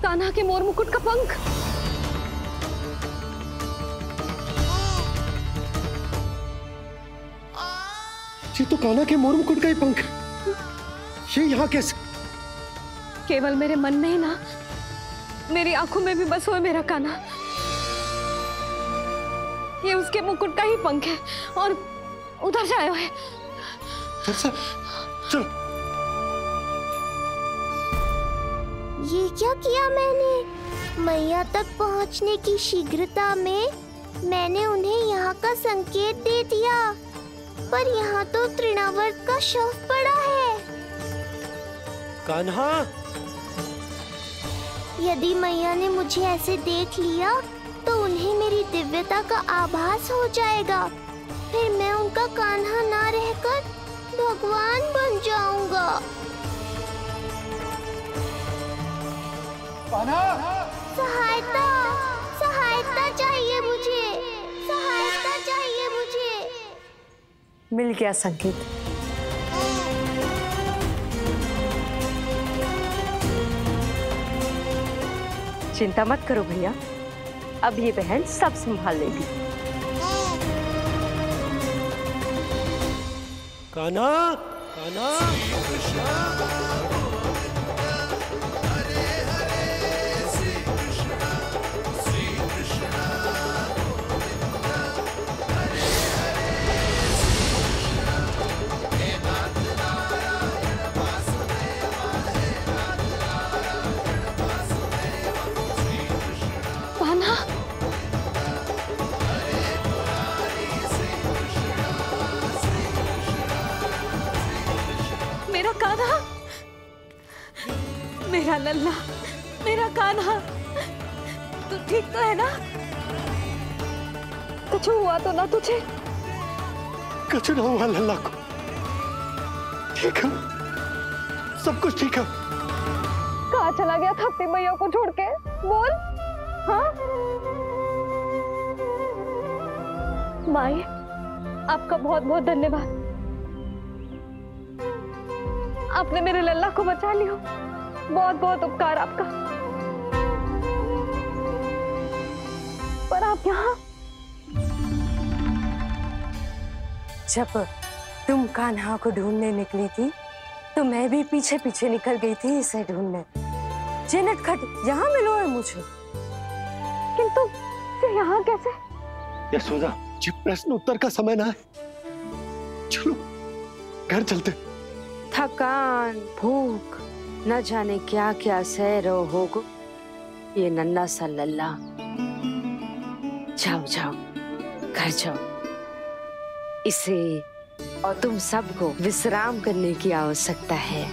कान्हा के मोर मुकुट का पंख। ये तो कान्हा के मोर मुकुट का ही पंख। ये यहाँ कैसे? केवल मेरे मन में ही ना, मेरी आंखों में भी बस हुए मेरा कान्हा। ये उसके मुकुट का ही पंख है और उधर से आए हुए। चलो। ये क्या किया मैंने? मैया तक पहुंचने की शीघ्रता में मैंने उन्हें यहाँ का संकेत दे दिया, पर यहाँ तो तृणावर्त का शव पड़ा है। कान्हा, यदि मैया ने मुझे ऐसे देख लिया तो उन्हें मेरी दिव्यता का आभास हो जाएगा। फिर मैं उनका कान्हा ना रहकर भगवान बन जाऊंगा। सहायता, सहायता चाहिए मुझे, सहायता चाहिए मुझे। मिल गया संकेत। चिंता मत करो भैया, अब ये बहन सब संभाल लेगी। कान्हा, कान्हा। मेरा कान्हा, मेरा लल्ला, मेरा कान्हा, तू ठीक तो है ना? कुछ हुआ तो ना तुझे? कुछ ना हुआ लल्ला को। ठीक है, सब कुछ ठीक है। कहाँ चला गया था अपनी मैया को छोड़ के? बोल। हाँ माई, आपका बहुत बहुत धन्यवाद। आपने मेरे लल्ला को बचा लिया, बहुत बहुत उपकार आपका। पर आप यहाँ? जब तुम कान्हा को ढूंढने निकली थी तो मैं भी पीछे पीछे निकल गई थी इसे ढूंढने। जे नटखट यहाँ मिलो है मुझे। किंतु फिर यहाँ कैसे? यशोदा, ये प्रश्न उत्तर का समय ना है। चलो घर चलते। थकान, भूख, न जाने क्या क्या सह रहो होगो ये नन्हा सा लल्ला। जाओ जाओ, घर जाओ। इसे और तुम सबको विश्राम करने की आवश्यकता है।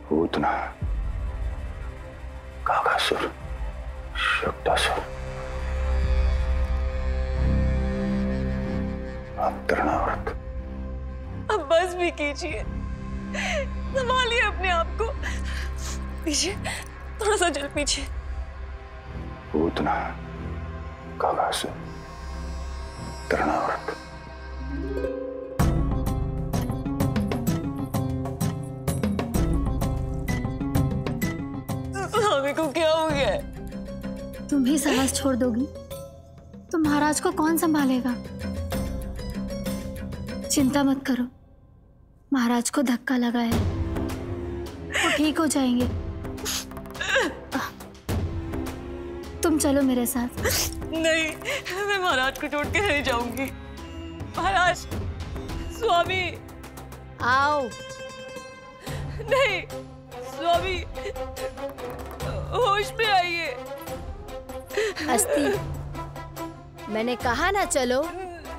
पूतना, काकासुर, शक्तासुर, अब तृणावर्त। अब बस भी कीजिए, संभालिए अपने आप को। पीछे, थोड़ा सा चल पीछे। पूतना, काकासुर, तृणावर्त। स्वामी को क्या हो गया? तुम ही साहस छोड़ दोगी तो महाराज को कौन संभालेगा? चिंता मत करो, महाराज को धक्का लगा है, वो ठीक हो जाएंगे। तुम चलो मेरे साथ। नहीं, मैं महाराज को छोड़ के नहीं जाऊंगी। महाराज, स्वामी, आओ। नहीं स्वामी, होश में आइए। हस्ती, मैंने कहा ना चलो।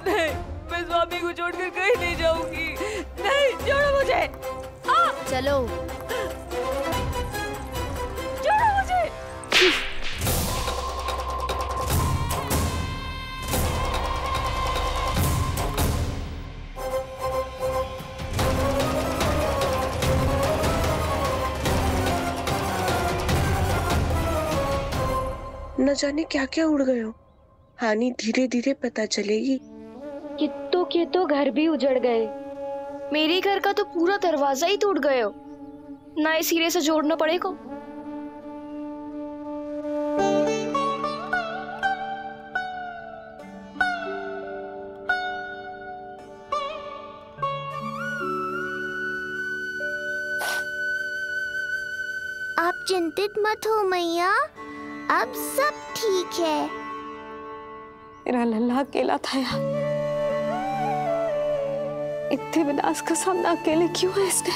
नहीं, मैं स्वामी को छोड़कर कहीं नहीं जाऊंगी। नहीं, छोड़ो मुझे। चलो, छोड़ो मुझे। न जाने क्या क्या उड़ गए हो। हानि धीरे धीरे पता चलेगी। कित्तों के तो घर भी उजड़ गए। मेरे घर का तो पूरा दरवाजा ही टूट गया, नए सिरे से जोड़ना पड़ेगा। आप चिंतित मत हो मैया, अब सब ठीक है। मेरा लल्ला अकेला था यार। इतने विनाश का सामना अकेले क्यों है इसने?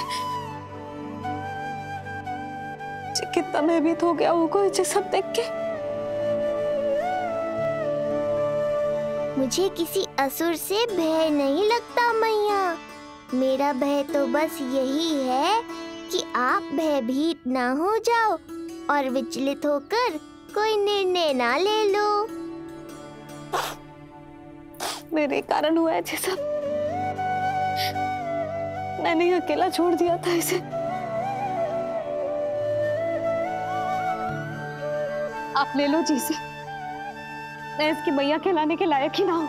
कितना भयभीत हो गया होगा ये सब देख के। मुझे किसी असुर से भय नहीं लगता मैया। मेरा भय तो बस यही है कि आप भयभीत ना हो जाओ और विचलित होकर कोई निर्णय ना ले लो। मेरे कारण हुआ है ये सब। मैंने ही अकेला छोड़ दिया था इसे। आप ले लो जी से। मैं इसकी मैया कहलाने के लायक ही ना हूं।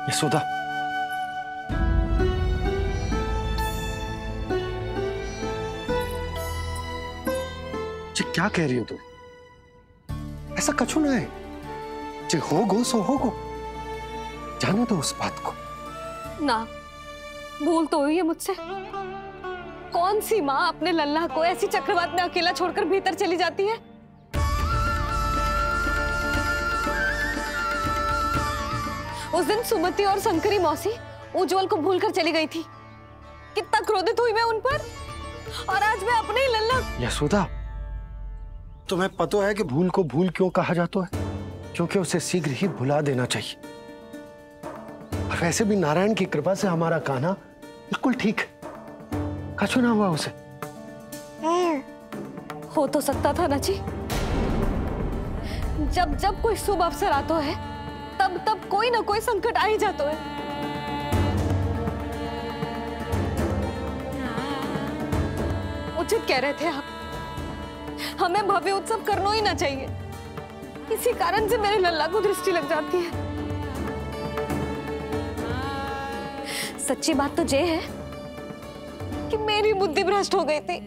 यशोदा, ये क्या कह रही हो तुम? ऐसा कछु ना है। जे होगो सो होगो, जाने दो उस बात को। ना, भूल तो हुई है मुझसे। कौन सी माँ अपने लल्ला को ऐसी चक्रवात में अकेला छोड़कर भीतर चली जाती है? उस दिन सुमति और शंकरी मौसी उज्जवल को भूलकर चली गई थी। कितना क्रोधित हुई मैं उन पर, और आज मैं अपने ही लल्ला। यशोदा, तुम्हें पता है कि भूल को भूल क्यों कहा जाता है? क्योंकि उसे शीघ्र ही भुला देना चाहिए। और वैसे भी नारायण की कृपा से हमारा कान्हा बिल्कुल ठीक है, कछु ना हुआ उसे। हो तो सकता था ना जी। जब जब कोई शुभ अवसर आता है तब तब कोई ना कोई संकट आ ही जाता है। उचित कह रहे थे आप, हमें भव्य उत्सव करना ही ना चाहिए। इसी कारण से मेरे लल्ला को दृष्टि लग जाती है। सच्ची बात तो ये है कि मेरी बुद्धि भ्रष्ट हो गई थी,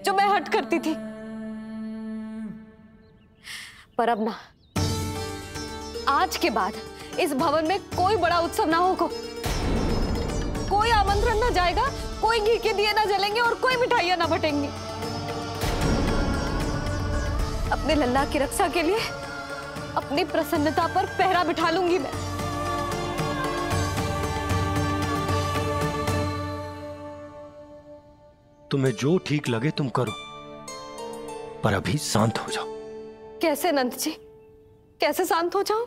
जो मैं हट करती थी। पर अब ना, आज के बाद इस भवन में कोई बड़ा उत्सव ना होगा। कोई आमंत्रण ना जाएगा, कोई घी के दिए ना जलेंगे और कोई मिठाइयां ना बटेंगी। अपने लल्ला की रक्षा के लिए अपनी प्रसन्नता पर पहरा बिठा लूंगी मैं। तुम्हें जो ठीक लगे तुम करो, पर अभी शांत हो जाओ। कैसे नंद जी, कैसे शांत हो जाऊं?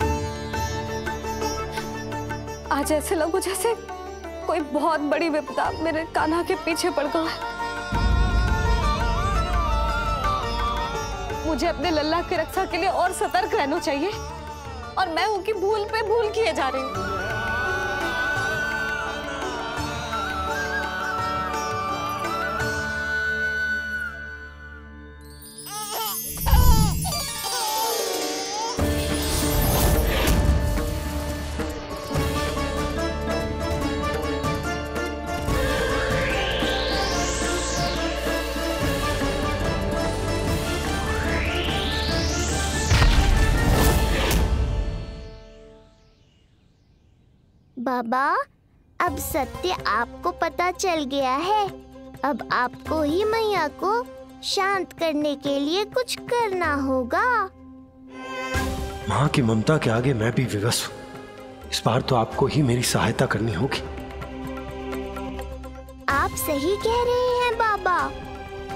आज ऐसे लगो जैसे कोई बहुत बड़ी विपदा मेरे कान्हा के पीछे पड़ गया है। मुझे अपने लल्ला की रक्षा के लिए और सतर्क रहना चाहिए, और मैं उनकी भूल पे भूल किए जा रही हूँ। बाबा, अब सत्य आपको पता चल गया है। अब आपको ही मैया को शांत करने के लिए कुछ करना होगा। माँ की ममता के आगे मैं भी विवश हूँ। इस बार तो आपको ही मेरी सहायता करनी होगी। आप सही कह रहे हैं बाबा,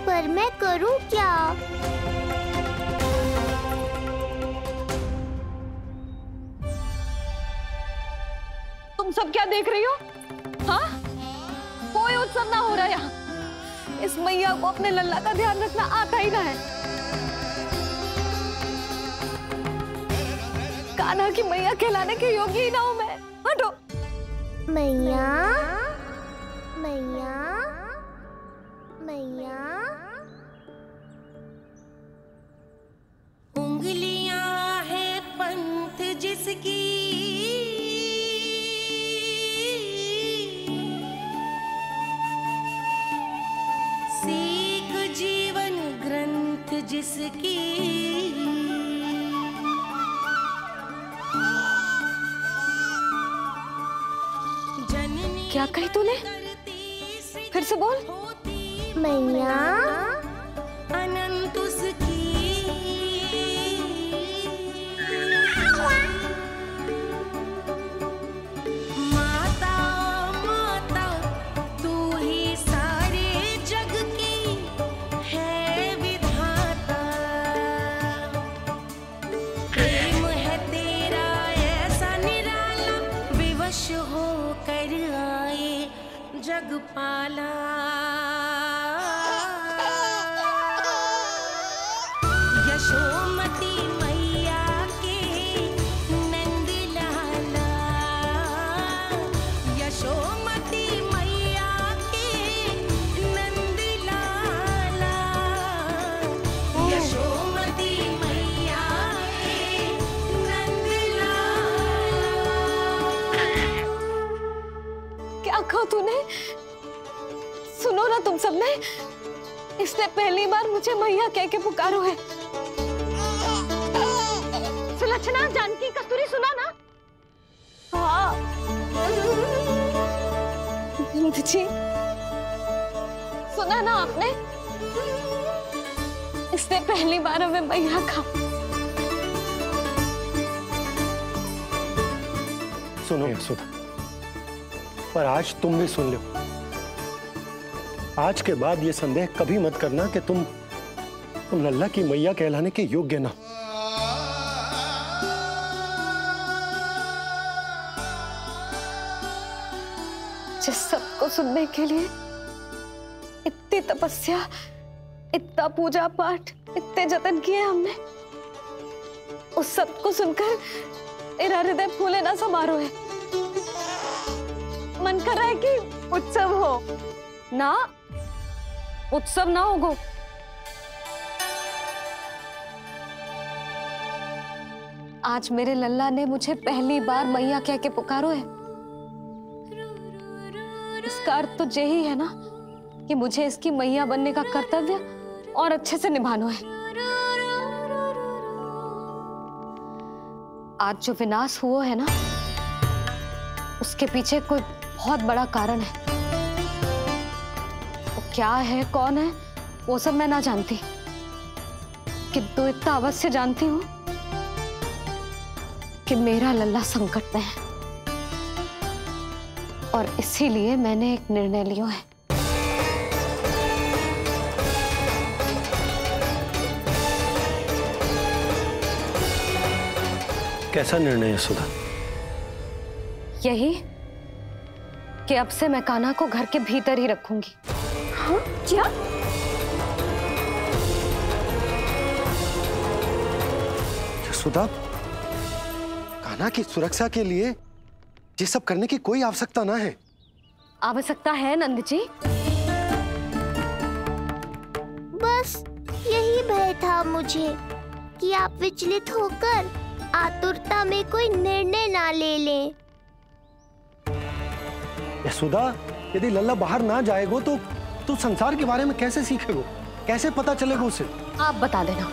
पर मैं करूँ क्या? तुम सब क्या देख रही हो? हाँ, कोई उत्सव ना हो रहा यहाँ। इस मैया को अपने लल्ला का ध्यान रखना आता ही ना है। कान्हा की मैया कहलाने के योग्य ही ना हूं मैं। हटो। मैया, मैया, मैया। उंगलियां है पंथ जिस क्या कही तूने? फिर से बोल। मैया अनंत उसकी माता माता तू ही सारे जग की है विधाता। प्रेम है तेरा ऐसा निराला विवश होकर आए जग पाला। यशोमती मैया के नंद लाला, यशोमती मैया के नंद लाला, यशोमती मैया के नंद लाला। क्या कहा तूने? सुनो ना तुम सबने, इसने पहली बार मुझे मैया कह के पुकारो है। सुलक्षणा, जानकी, कस्तूरी, सुना ना? हाँ जी, सुना ना आपने? इसने पहली बार हमें मैया कहा। सुनो यशोदा, पर आज तुम भी सुन लो। आज के बाद ये संदेह कभी मत करना कि तुम लल्ला की मैया कहलाने के योग्य ना। जिस सबको सुनने के लिए इतनी तपस्या, इतना पूजा पाठ, इतने जतन किए हमने, उस सब को सुनकर मेरा हृदय फूले ना समारो है। मन कर रहा है कि उत्सव हो ना, उत्सव ना होगो। आज मेरे लल्ला ने मुझे पहली बार मैया कह के पुकारो है। इसका अर्थ तो यही है ना कि मुझे इसकी मैया बनने का कर्तव्य और अच्छे से निभाना है। आज जो विनाश हुआ है ना, उसके पीछे कोई बहुत बड़ा कारण है। वो क्या है, कौन है, वो सब मैं ना जानती, किंतु इतना अवश्य जानती हूँ कि मेरा लल्ला संकट में है, और इसीलिए मैंने एक निर्णय लिया है। कैसा निर्णय यशोदा? यही कि अब से मैं कान्हा को घर के भीतर ही रखूंगी। हाँ? क्या? यशोदा, कान्हा की सुरक्षा के लिए ये सब करने की कोई आवश्यकता ना है। आवश्यकता है नंद जी। बस यही भय था मुझे कि आप विचलित होकर आतुरता में कोई निर्णय ना ले लें। यशोदा, यदि लल्ला बाहर ना जाएगो तो संसार के बारे में कैसे सीखेगो, कैसे पता चलेगा उसे? आप बता देना।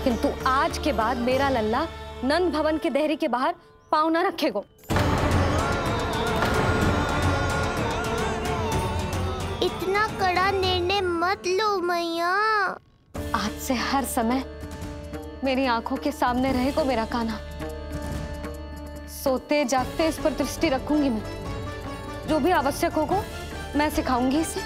किंतु आज के बाद मेरा लल्ला नंद भवन के देहरी के बाहर पाँव न रखेगो। इतना कड़ा निर्णय मत लो मैया। आज से हर समय मेरी आंखों के सामने रहेगा मेरा कान्हा। सोते जागते इस पर दृष्टि रखूंगी मैं। जो भी आवश्यक होगा मैं सिखाऊंगी इसे।